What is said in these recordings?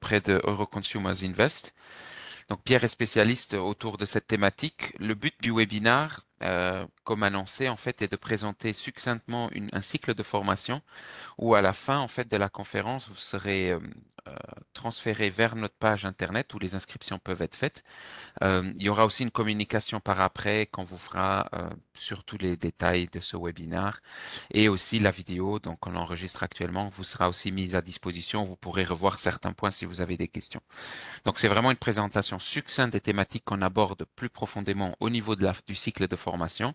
auprès de Euroconsumers Invest. Donc Pierre est spécialiste autour de cette thématique. Le but du webinaire, comme annoncé, en fait, est de présenter succinctement un cycle de formation où à la fin, en fait, de la conférence, vous serez transféré vers notre page internet où les inscriptions peuvent être faites. Il y aura aussi une communication par après qu'on vous fera sur tous les détails de ce webinaire et aussi la vidéo, donc on l'enregistre actuellement, vous sera aussi mise à disposition. Vous pourrez revoir certains points si vous avez des questions. Donc c'est vraiment une présentation succincte des thématiques qu'on aborde plus profondément au niveau du cycle de formation.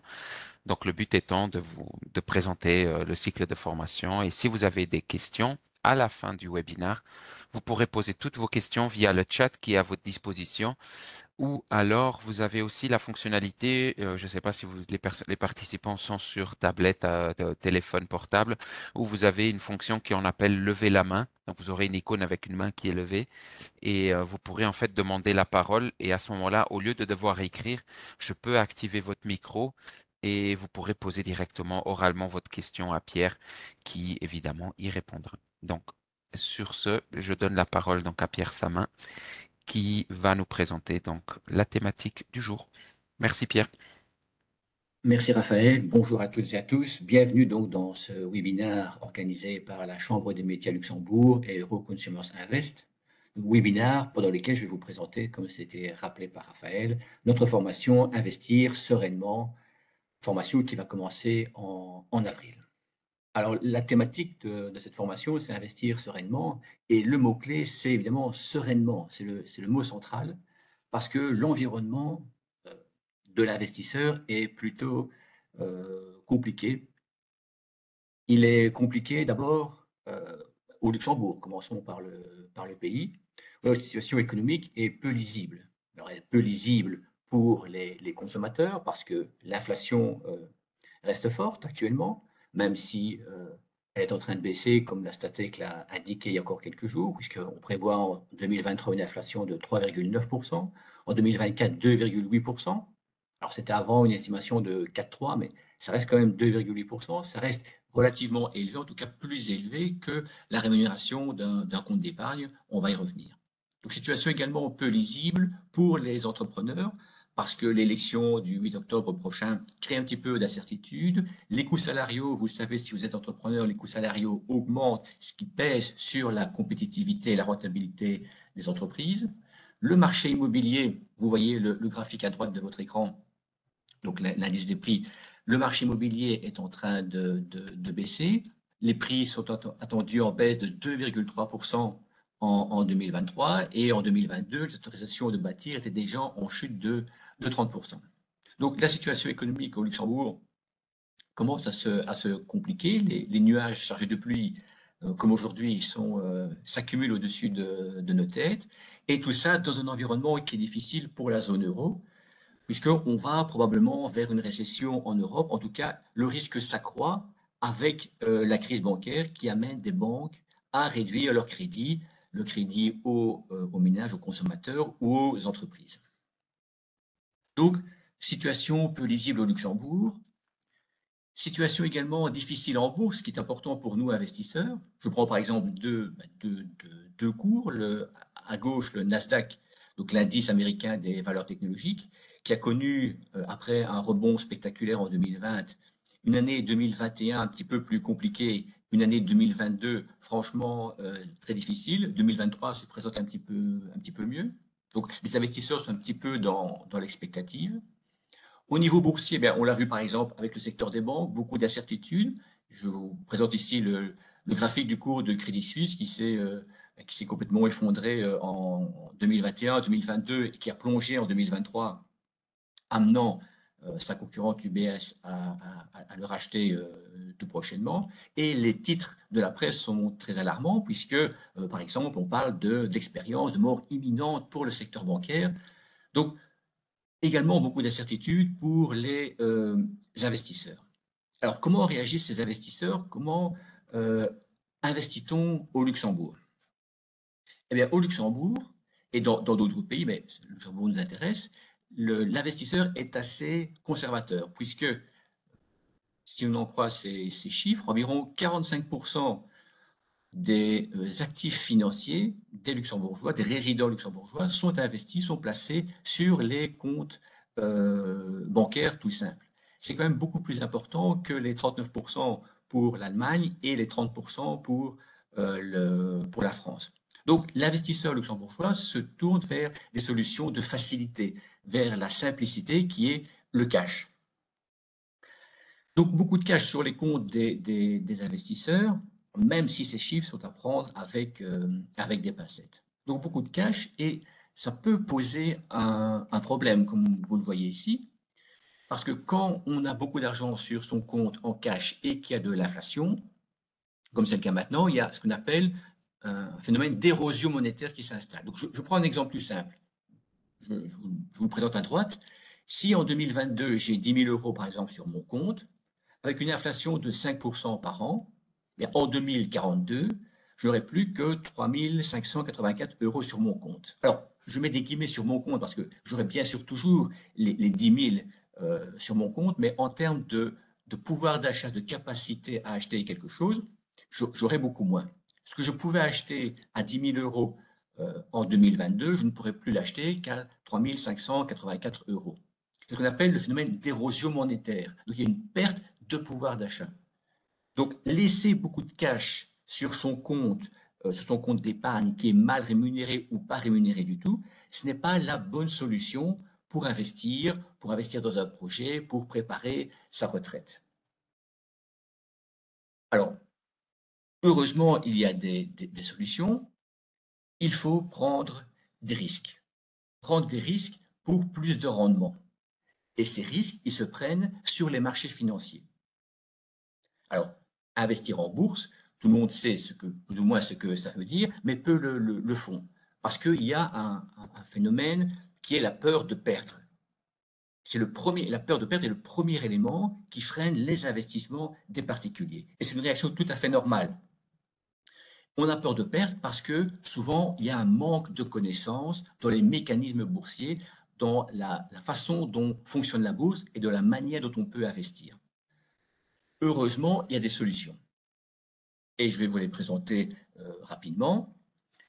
Donc le but étant de présenter le cycle de formation et si vous avez des questions à la fin du webinaire, vous pourrez poser toutes vos questions via le chat qui est à votre disposition ou alors, vous avez aussi la fonctionnalité, je ne sais pas si les participants sont sur tablette, téléphone portable, où vous avez une fonction qu'on appelle lever la main. Donc, vous aurez une icône avec une main qui est levée et vous pourrez en fait demander la parole. Et à ce moment-là, au lieu de devoir écrire, je peux activer votre micro et vous pourrez poser directement oralement votre question à Pierre qui, évidemment, y répondra. Donc, sur ce, je donne la parole donc à Pierre Samin qui va nous présenter donc la thématique du jour. Merci Pierre. Merci Raphaël, bonjour à toutes et à tous. Bienvenue donc dans ce webinaire organisé par la Chambre des métiers à Luxembourg et Euroconsumers Invest. Webinaire pendant lequel je vais vous présenter, comme c'était rappelé par Raphaël, notre formation Investir sereinement, formation qui va commencer en avril. Alors la thématique de cette formation, c'est investir sereinement et le mot-clé, c'est évidemment sereinement, c'est le mot central parce que l'environnement de l'investisseur est plutôt compliqué. Il est compliqué d'abord au Luxembourg, commençons par le pays, où la situation économique est peu lisible. Alors, elle est peu lisible pour les consommateurs parce que l'inflation reste forte actuellement, même si elle est en train de baisser, comme la Statec l'a indiqué il y a encore quelques jours, puisqu'on prévoit en 2023 une inflation de 3,9%, en 2024 2,8%. Alors c'était avant une estimation de 4,3, mais ça reste quand même 2,8%, ça reste relativement élevé, en tout cas plus élevé que la rémunération d'un compte d'épargne, on va y revenir. Donc situation également peu lisible pour les entrepreneurs, parce que l'élection du 8 octobre prochain crée un petit peu d'incertitude. Les coûts salariaux, vous le savez, si vous êtes entrepreneur, les coûts salariaux augmentent, ce qui pèse sur la compétitivité et la rentabilité des entreprises. Le marché immobilier, vous voyez le graphique à droite de votre écran, donc l'indice des prix, le marché immobilier est en train de baisser. Les prix sont attendus en baisse de 2,3% en 2023 et en 2022, les autorisations de bâtir étaient déjà en chute de 30%. Donc la situation économique au Luxembourg commence à se compliquer. Les nuages chargés de pluie, comme aujourd'hui, s'accumulent au-dessus de nos têtes. Et tout ça dans un environnement qui est difficile pour la zone euro, puisqu'on va probablement vers une récession en Europe. En tout cas, le risque s'accroît avec la crise bancaire qui amène des banques à réduire leur crédit, le crédit aux ménages, aux consommateurs ou aux entreprises. Donc, situation peu lisible au Luxembourg, situation également difficile en bourse, ce qui est important pour nous investisseurs. Je prends par exemple deux cours. À gauche, le Nasdaq, donc l'indice américain des valeurs technologiques, qui a connu, après un rebond spectaculaire en 2020, une année 2021 un petit peu plus compliquée, une année 2022 franchement très difficile. 2023 se présente un petit peu mieux. Donc les investisseurs sont un petit peu dans l'expectative. Au niveau boursier, bien, on l'a vu par exemple avec le secteur des banques, beaucoup d'incertitudes. Je vous présente ici le graphique du cours de Crédit Suisse qui s'est complètement effondré en 2021, 2022 et qui a plongé en 2023, amenant sa concurrente UBS à le racheter tout prochainement. Et les titres de la presse sont très alarmants puisque, par exemple, on parle d'expérience, de mort imminente pour le secteur bancaire. Donc, également beaucoup d'incertitudes pour les investisseurs. Alors, comment réagissent ces investisseurs? Comment euh, investit-on au Luxembourg? Eh bien, au Luxembourg et dans d'autres pays, mais le Luxembourg nous intéresse, l'investisseur est assez conservateur, puisque si on en croit ces chiffres, environ 45% des actifs financiers des luxembourgeois, des résidents luxembourgeois, sont investis, sont placés sur les comptes bancaires tout simples. C'est quand même beaucoup plus important que les 39% pour l'Allemagne et les 30% pour la France. Donc, l'investisseur luxembourgeois se tourne vers des solutions de facilité, vers la simplicité qui est le cash. Donc, beaucoup de cash sur les comptes des investisseurs, même si ces chiffres sont à prendre avec des pincettes. Donc, beaucoup de cash et ça peut poser un problème, comme vous le voyez ici, parce que quand on a beaucoup d'argent sur son compte en cash et qu'il y a de l'inflation, comme c'est le cas maintenant, il y a ce qu'on appelle un phénomène d'érosion monétaire qui s'installe. Donc, je prends un exemple plus simple. Je vous le présente à droite. Si en 2022, j'ai 10 000 euros, par exemple, sur mon compte, avec une inflation de 5% par an, en 2042, je n'aurai plus que 3 584 euros sur mon compte. Alors, je mets des guillemets sur mon compte parce que j'aurai bien sûr toujours les 10 000 sur mon compte, mais en termes de pouvoir d'achat, de capacité à acheter quelque chose, j'aurai beaucoup moins. Ce que je pouvais acheter à 10 000 euros en 2022, je ne pourrai plus l'acheter qu'à 3 584 euros. C'est ce qu'on appelle le phénomène d'érosion monétaire. Donc, il y a une perte de pouvoir d'achat. Donc, laisser beaucoup de cash sur son compte d'épargne qui est mal rémunéré ou pas rémunéré du tout, ce n'est pas la bonne solution pour investir dans un projet, pour préparer sa retraite. Alors, heureusement, il y a des solutions. Il faut prendre des risques. Prendre des risques pour plus de rendement. Et ces risques, ils se prennent sur les marchés financiers. Alors, investir en bourse, tout le monde sait plus ou moins ce que ça veut dire, mais peu le font. Parce qu'il y a un phénomène qui est la peur de perdre. La peur de perdre est le premier élément qui freine les investissements des particuliers. Et c'est une réaction tout à fait normale. On a peur de perdre parce que souvent, il y a un manque de connaissances dans les mécanismes boursiers, dans la façon dont fonctionne la bourse et de la manière dont on peut investir. Heureusement, il y a des solutions. Et je vais vous les présenter rapidement.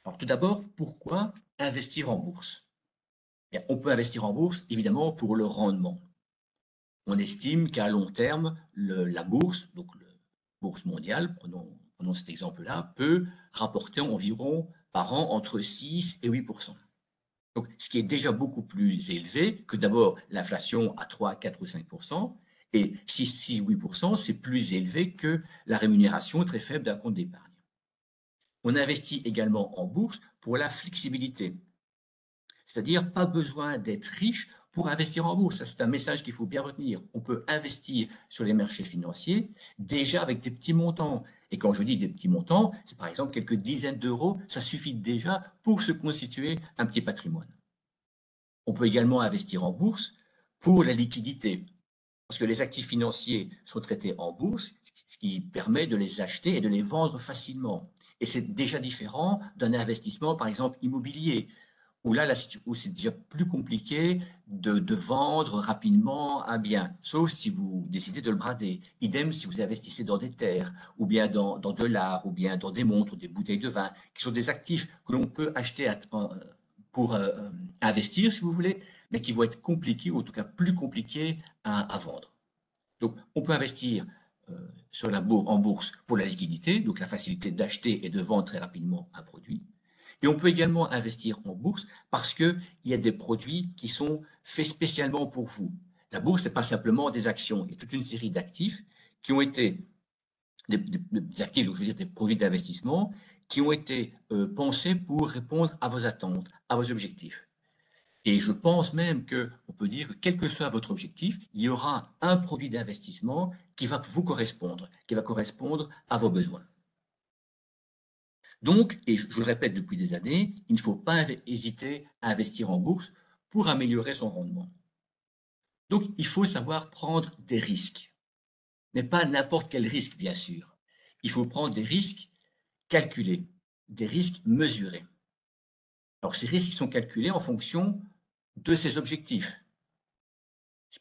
Alors tout d'abord, pourquoi investir en bourse? Bien, on peut investir en bourse, évidemment, pour le rendement. On estime qu'à long terme, la bourse, donc la bourse mondiale, prenons cet exemple-là, peut rapporter environ par an entre 6 et 8%. Donc, ce qui est déjà beaucoup plus élevé que d'abord l'inflation à 3, 4 ou 5%, et 6, 8%, c'est plus élevé que la rémunération très faible d'un compte d'épargne. On investit également en bourse pour la flexibilité, c'est-à-dire pas besoin d'être riche pour investir en bourse. C'est un message qu'il faut bien retenir. On peut investir sur les marchés financiers déjà avec des petits montants. Et quand je dis des petits montants, c'est par exemple quelques dizaines d'euros, ça suffit déjà pour se constituer un petit patrimoine. On peut également investir en bourse pour la liquidité, parce que les actifs financiers sont traités en bourse, ce qui permet de les acheter et de les vendre facilement. Et c'est déjà différent d'un investissement, par exemple, immobilier, où là, où c'est déjà plus compliqué de vendre rapidement un bien, sauf si vous décidez de le brader. Idem si vous investissez dans des terres, ou bien dans de l'art, ou bien dans des montres, ou des bouteilles de vin, qui sont des actifs que l'on peut acheter pour investir, si vous voulez, mais qui vont être compliqués, ou en tout cas plus compliqués à vendre. Donc, on peut investir en bourse pour la liquidité, donc la facilité d'acheter et de vendre très rapidement un produit. Et on peut également investir en bourse parce qu'il y a des produits qui sont faits spécialement pour vous. La bourse, ce n'est pas simplement des actions, il y a toute une série d'actifs qui ont été des actifs, je veux dire des produits d'investissement, qui ont été pensés pour répondre à vos attentes, à vos objectifs. Et je pense même qu'on peut dire que quel que soit votre objectif, il y aura un produit d'investissement qui va vous correspondre, qui va correspondre à vos besoins. Donc, et je le répète depuis des années, il ne faut pas hésiter à investir en bourse pour améliorer son rendement. Donc, il faut savoir prendre des risques, mais pas n'importe quel risque, bien sûr. Il faut prendre des risques calculés, des risques mesurés. Alors, ces risques sont calculés en fonction de ses objectifs.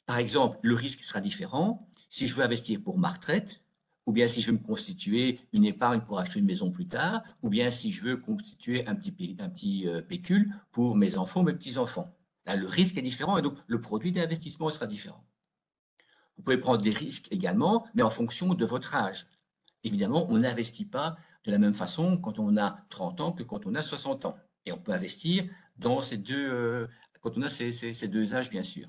Par exemple, le risque sera différent si je veux investir pour ma retraite ou bien si je veux me constituer une épargne pour acheter une maison plus tard, ou bien si je veux constituer un petit pécule pour mes enfants, mes petits-enfants. Là, le risque est différent et donc le produit d'investissement sera différent. Vous pouvez prendre des risques également, mais en fonction de votre âge. Évidemment, on n'investit pas de la même façon quand on a 30 ans que quand on a 60 ans. Et on peut investir dans quand on a ces deux âges, bien sûr.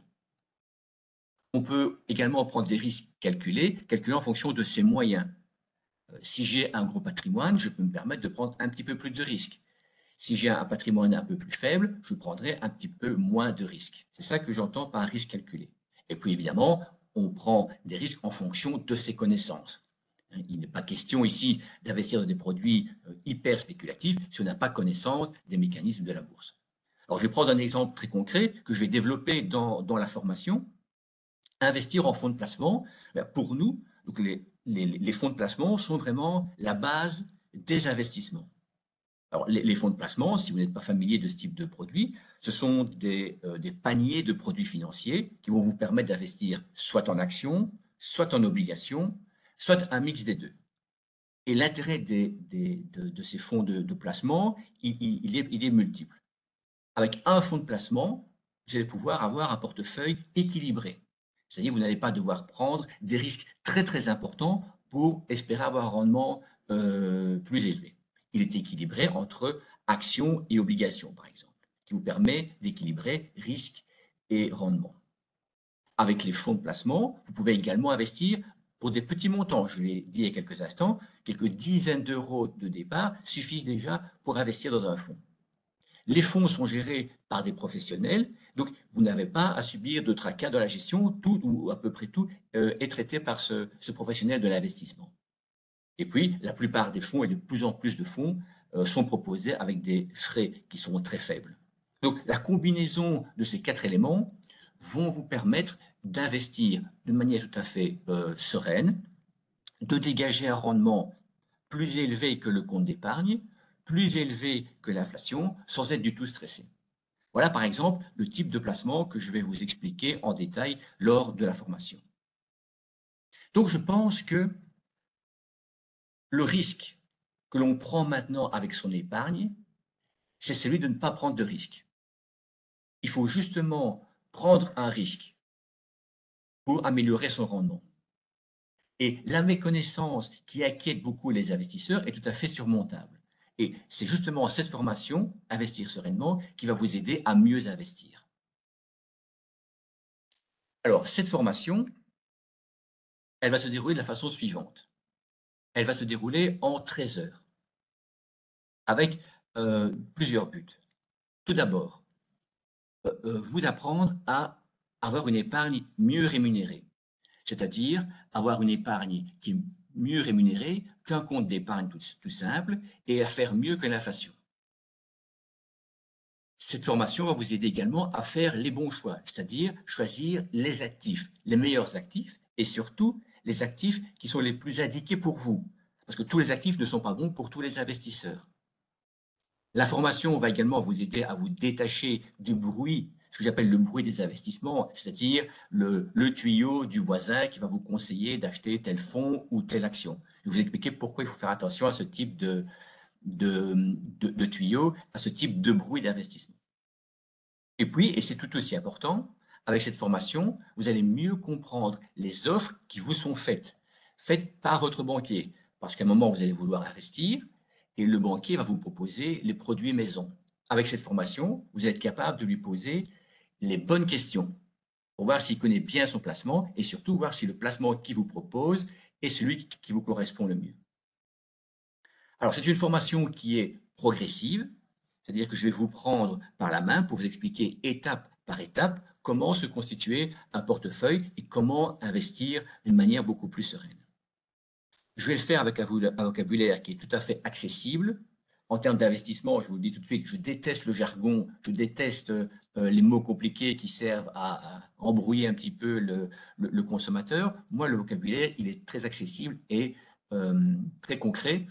On peut également prendre des risques calculés en fonction de ses moyens. Si j'ai un gros patrimoine, je peux me permettre de prendre un petit peu plus de risques. Si j'ai un patrimoine un peu plus faible, je prendrai un petit peu moins de risques. C'est ça que j'entends par risque calculé. Et puis évidemment, on prend des risques en fonction de ses connaissances. Il n'est pas question ici d'investir dans des produits hyper spéculatifs si on n'a pas connaissance des mécanismes de la bourse. Alors je vais prendre un exemple très concret que je vais développer dans la formation. Investir en fonds de placement, pour nous, donc les fonds de placement sont vraiment la base des investissements. Alors, les fonds de placement, si vous n'êtes pas familier de ce type de produit, ce sont des paniers de produits financiers qui vont vous permettre d'investir soit en actions, soit en obligations, soit un mix des deux. Et l'intérêt de ces fonds de placement, il est multiple. Avec un fonds de placement, vous allez pouvoir avoir un portefeuille équilibré. C'est-à-dire que vous n'allez pas devoir prendre des risques très très importants pour espérer avoir un rendement plus élevé. Il est équilibré entre actions et obligations, par exemple, qui vous permet d'équilibrer risque et rendement. Avec les fonds de placement, vous pouvez également investir pour des petits montants. Je l'ai dit il y a quelques instants, quelques dizaines d'euros de départ suffisent déjà pour investir dans un fonds. Les fonds sont gérés par des professionnels, donc vous n'avez pas à subir de tracas dans la gestion, tout ou à peu près tout est traité par ce professionnel de l'investissement. Et puis, la plupart des fonds et de plus en plus de fonds sont proposés avec des frais qui sont très faibles. Donc, la combinaison de ces quatre éléments vont vous permettre d'investir de manière tout à fait sereine, de dégager un rendement plus élevé que le compte d'épargne, plus élevé que l'inflation, sans être du tout stressé. Voilà par exemple le type de placement que je vais vous expliquer en détail lors de la formation. Donc je pense que le risque que l'on prend maintenant avec son épargne, c'est celui de ne pas prendre de risque. Il faut justement prendre un risque pour améliorer son rendement. Et la méconnaissance qui inquiète beaucoup les investisseurs est tout à fait surmontable. Et c'est justement cette formation, Investir sereinement, qui va vous aider à mieux investir. Alors, cette formation, elle va se dérouler de la façon suivante. Elle va se dérouler en 13 heures, avec plusieurs buts. Tout d'abord, vous apprendre à avoir une épargne mieux rémunérée, c'est-à-dire avoir une épargne qui est mieux rémunérée qu'un compte d'épargne tout simple et à faire mieux que l'inflation. Cette formation va vous aider également à faire les bons choix, c'est-à-dire choisir les actifs, les meilleurs actifs et surtout les actifs qui sont les plus indiqués pour vous. Parce que tous les actifs ne sont pas bons pour tous les investisseurs. La formation va également vous aider à vous détacher du bruit, ce que j'appelle le bruit des investissements, c'est-à-dire le tuyau du voisin qui va vous conseiller d'acheter tel fonds ou telle action. Je vais vous expliquer pourquoi il faut faire attention à ce type de tuyau, à ce type de bruit d'investissement. Et puis, et c'est tout aussi important, avec cette formation, vous allez mieux comprendre les offres qui vous sont faites par votre banquier. Parce qu'à un moment, vous allez vouloir investir et le banquier va vous proposer les produits maison. Avec cette formation, vous êtes capable de lui poser les bonnes questions pour voir s'il connaît bien son placement et surtout voir si le placement qu'il vous propose est celui qui vous correspond le mieux. Alors, c'est une formation qui est progressive, c'est-à-dire que je vais vous prendre par la main pour vous expliquer étape par étape comment se constituer un portefeuille et comment investir d'une manière beaucoup plus sereine. Je vais le faire avec un vocabulaire qui est tout à fait accessible. En termes d'investissement, je vous le dis tout de suite, je déteste le jargon, je déteste les mots compliqués qui servent à embrouiller un petit peu le consommateur. Moi, le vocabulaire, il est très accessible et très concret.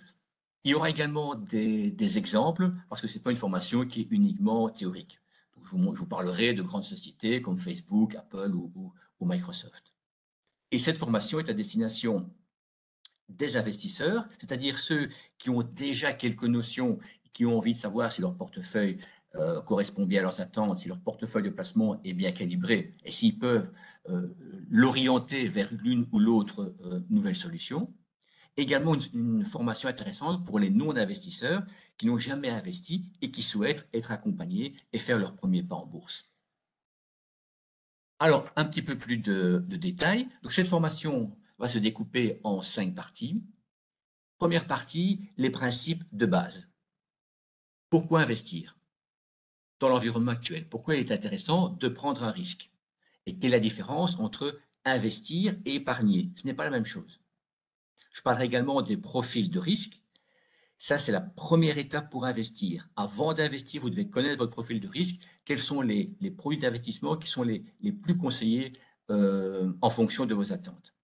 Il y aura également des exemples, parce que ce n'est pas une formation qui est uniquement théorique. Donc, je vous parlerai de grandes sociétés comme Facebook, Apple ou Microsoft. Et cette formation est à destination des investisseurs, c'est-à-dire ceux qui ont déjà quelques notions, qui ont envie de savoir si leur portefeuille correspond bien à leurs attentes, si leur portefeuille de placement est bien calibré et s'ils peuvent euh, l'orienter vers l'une ou l'autre nouvelle solution. Également une formation intéressante pour les non-investisseurs qui n'ont jamais investi et qui souhaitent être accompagnés et faire leur premier pas en bourse. Alors, un petit peu plus de détails. Donc, cette formation va se découper en 5 parties. Première partie, les principes de base. Pourquoi investir dans l'environnement actuel? Pourquoi il est intéressant de prendre un risque? Et quelle est la différence entre investir et épargner? Ce n'est pas la même chose. Je parlerai également des profils de risque. Ça, c'est la première étape pour investir. Avant d'investir, vous devez connaître votre profil de risque. Quels sont les produits d'investissement qui sont les plus conseillés en fonction de vos attentes?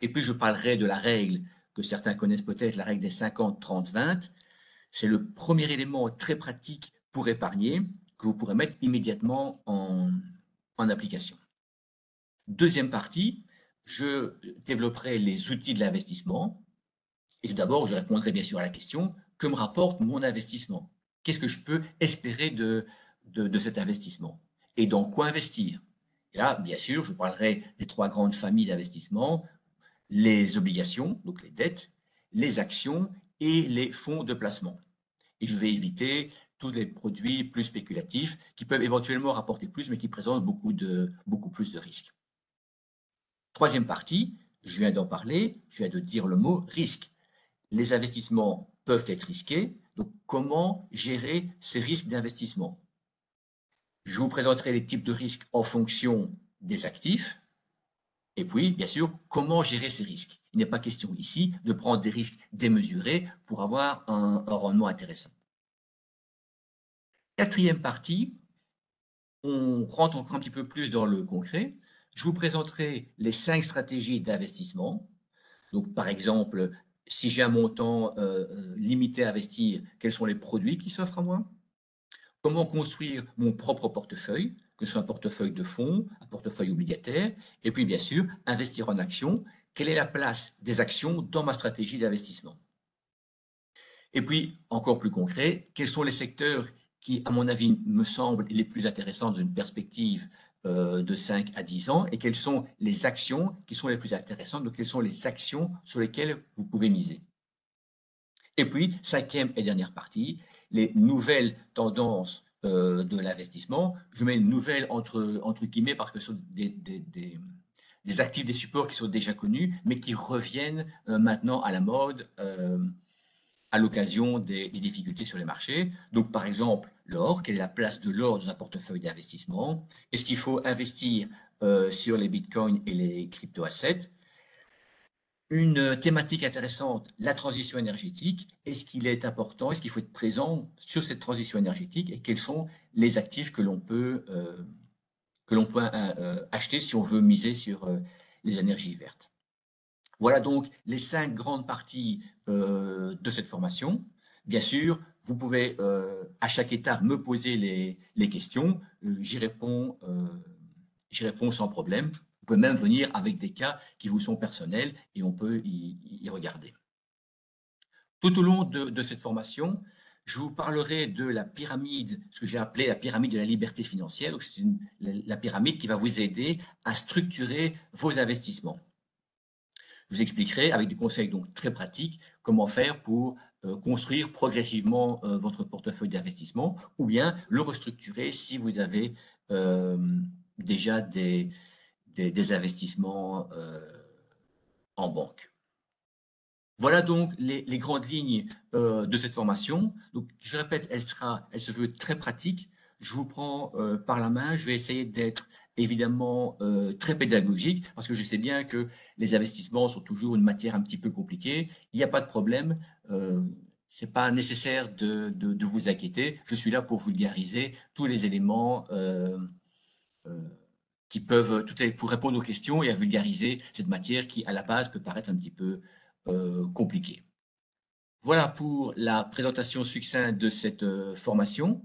Et puis, je parlerai de la règle que certains connaissent peut-être, la règle des 50, 30, 20. C'est le premier élément très pratique pour épargner que vous pourrez mettre immédiatement en application. Deuxième partie, je développerai les outils de l'investissement. Et tout d'abord, je répondrai bien sûr à la question, que me rapporte mon investissement? Qu'est-ce que je peux espérer de cet investissement? Et dans quoi investir? Et là, bien sûr, je parlerai des 3 grandes familles d'investissement, les obligations, donc les dettes, les actions et les fonds de placement. Et je vais éviter tous les produits plus spéculatifs qui peuvent éventuellement rapporter plus, mais qui présentent beaucoup plus de risques. Troisième partie, je viens d'en parler, je viens de dire le mot risque. Les investissements peuvent être risqués, donc comment gérer ces risques d'investissement? Je vous présenterai les types de risques en fonction des actifs, et puis, bien sûr, comment gérer ces risques? Il n'est pas question ici de prendre des risques démesurés pour avoir un rendement intéressant. Quatrième partie, on rentre encore un petit peu plus dans le concret. Je vous présenterai les 5 stratégies d'investissement. Donc, par exemple, si j'ai un montant limité à investir, quels sont les produits qui s'offrent à moi? Comment construire mon propre portefeuille, que ce soit un portefeuille de fonds, un portefeuille obligataire, et puis bien sûr, investir en actions. Quelle est la place des actions dans ma stratégie d'investissement? Et puis, encore plus concret, quels sont les secteurs qui, à mon avis, me semblent les plus intéressants dans une perspective de 5 à 10 ans, et quelles sont les actions qui sont les plus intéressantes, donc quelles sont les actions sur lesquelles vous pouvez miser. Et puis, cinquième et dernière partie, les nouvelles tendances de l'investissement. Je mets nouvelles entre guillemets parce que ce sont des actifs, des supports qui sont déjà connus, mais qui reviennent maintenant à la mode à l'occasion des difficultés sur les marchés. Donc, par exemple, l'or, quelle est la place de l'or dans un portefeuille d'investissement? Est-ce qu'il faut investir sur les bitcoins et les crypto-assets? Une thématique intéressante, la transition énergétique. Est-ce qu'il est important, est-ce qu'il faut être présent sur cette transition énergétique et quels sont les actifs que l'on peut acheter si on veut miser sur les énergies vertes? Voilà donc les 5 grandes parties de cette formation. Bien sûr, vous pouvez à chaque étape me poser les questions. J'y réponds sans problème. Vous pouvez même venir avec des cas qui vous sont personnels et on peut y regarder. Tout au long de cette formation, je vous parlerai de la pyramide, ce que j'ai appelé la pyramide de la liberté financière. Donc, c'est la pyramide qui va vous aider à structurer vos investissements. Je vous expliquerai avec des conseils donc très pratiques comment faire pour construire progressivement votre portefeuille d'investissement ou bien le restructurer si vous avez déjà des investissements en banque. Voilà donc les grandes lignes de cette formation. Donc, je répète, elle se veut très pratique. Je vous prends par la main. Je vais essayer d'être évidemment très pédagogique parce que je sais bien que les investissements sont toujours une matière un petit peu compliquée. Il n'y a pas de problème. C'est pas nécessaire de vous inquiéter. Je suis là pour vulgariser tous les éléments qui peuvent, pour répondre aux questions et à vulgariser cette matière qui, à la base, peut paraître un petit peu compliquée. Voilà pour la présentation succincte de cette formation.